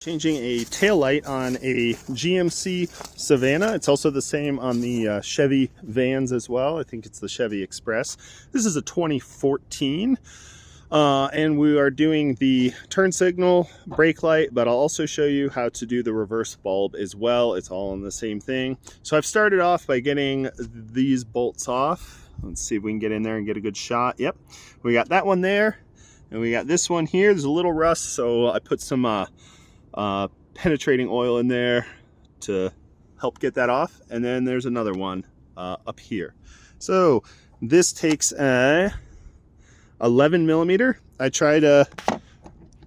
Changing a tail light on a GMC Savannah. It's also the same on the Chevy vans as well. I think it's the Chevy Express. This is a 2014. And we are doing the turn signal, brake light, but I'll also show you how to do the reverse bulb as well. It's all in the same thing. So I've started off by getting these bolts off. Let's see if we can get in there and get a good shot. Yep, we got that one there, and we got this one here. There's a little rust, so I put some penetrating oil in there to help get that off. And then there's another one up here. So this takes a 11 millimeter. I tried the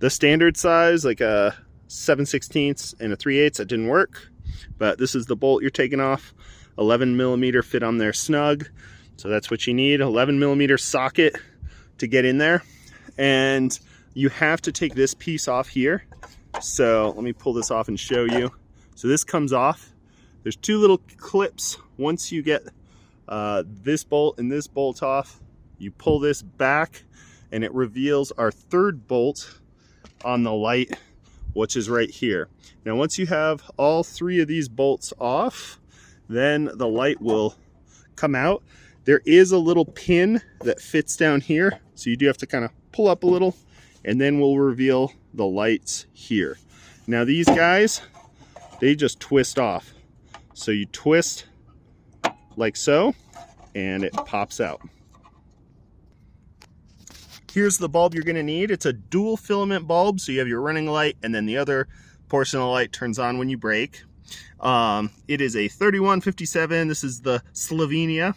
standard size, like a 7/16 and a 3/8. It didn't work, but this is the bolt you're taking off. 11 millimeter fit on there snug, so that's what you need. 11 millimeter socket to get in there, and you have to take this piece off here. So let me pull this off and show you. So this comes off. There's two little clips. Once you get this bolt and this bolt off, you pull this back and it reveals our third bolt on the light, which is right here. Now once you have all three of these bolts off, then the light will come out. There is a little pin that fits down here, so you do have to kind of pull up a little, and then we'll reveal the lights here. Now these guys, they just twist off. So you twist like so, and it pops out. Here's the bulb you're gonna need. It's a dual filament bulb, so you have your running light, and then the other portion of the light turns on when you brake. It is a 3157. This is the Slovenia.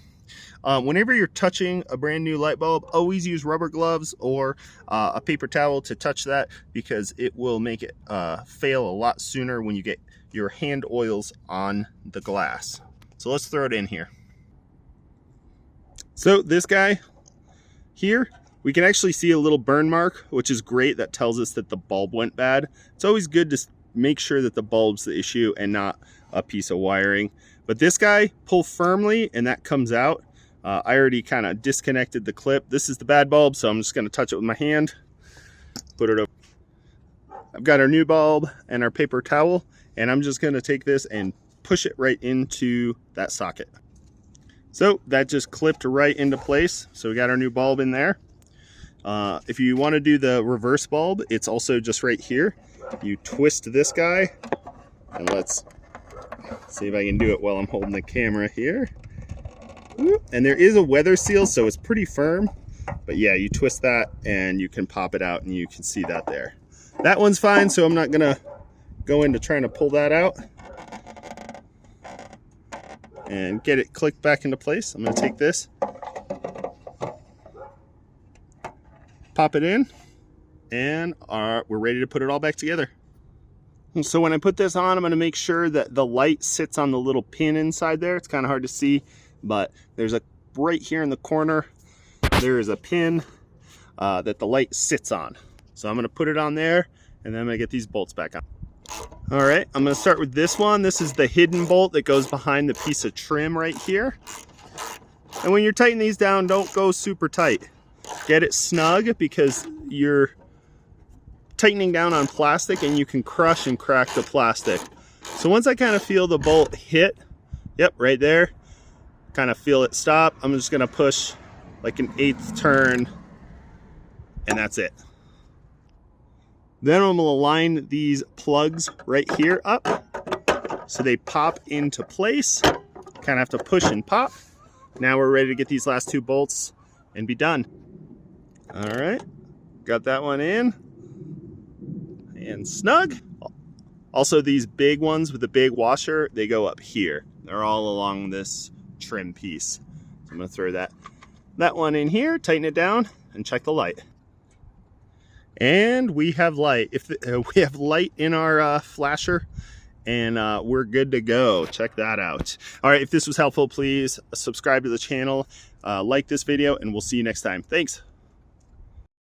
Whenever you're touching a brand new light bulb, always use rubber gloves or a paper towel to touch that, because it will make it fail a lot sooner when you get your hand oils on the glass. So let's throw it in here. So this guy here, we can actually see a little burn mark, which is great. That tells us that the bulb went bad. It's always good to make sure that the bulb's the issue and not a piece of wiring. But this guy, pull firmly and that comes out. I already kind of disconnected the clip. This is the bad bulb, so I'm just going to touch it with my hand. Put it over. I've got our new bulb and our paper towel, and I'm just going to take this and push it right into that socket. So that just clipped right into place. So we got our new bulb in there. If you want to do the reverse bulb, it's also just right here. You twist this guy, and let's see if I can do it while I'm holding the camera here. And there is a weather seal, so it's pretty firm. But yeah, you twist that and you can pop it out, and you can see that there. That one's fine, so I'm not gonna go into trying to pull that out and get it clicked back into place. I'm gonna take this, pop it in, and we're ready to put it all back together. And so when I put this on, I'm gonna make sure that the light sits on the little pin inside there. It's kind of hard to see, but there's a right here in the corner, there is a pin that the light sits on. So I'm gonna put it on there, and then I'm gonna get these bolts back on. All right, I'm gonna start with this one. This is the hidden bolt that goes behind the piece of trim right here. And when you're tightening these down, don't go super tight. Get it snug, because you're tightening down on plastic and you can crush and crack the plastic. So once I kind of feel the bolt hit, yep, right there, kind of feel it stop, I'm just gonna push like an 1/8 turn, and that's it. Then I'm gonna line these plugs right here up so they pop into place. Kind of have to push and pop. Now we're ready to get these last two bolts and be done. All right, got that one in and snug. Also, these big ones with the big washer, they go up here. They're all along this trim piece. So I'm gonna throw that one in here, tighten it down, and check the light. And we have light. We have light in our flasher, and we're good to go. Check that out. All right, if this was helpful, please subscribe to the channel, like this video, and we'll see you next time. Thanks.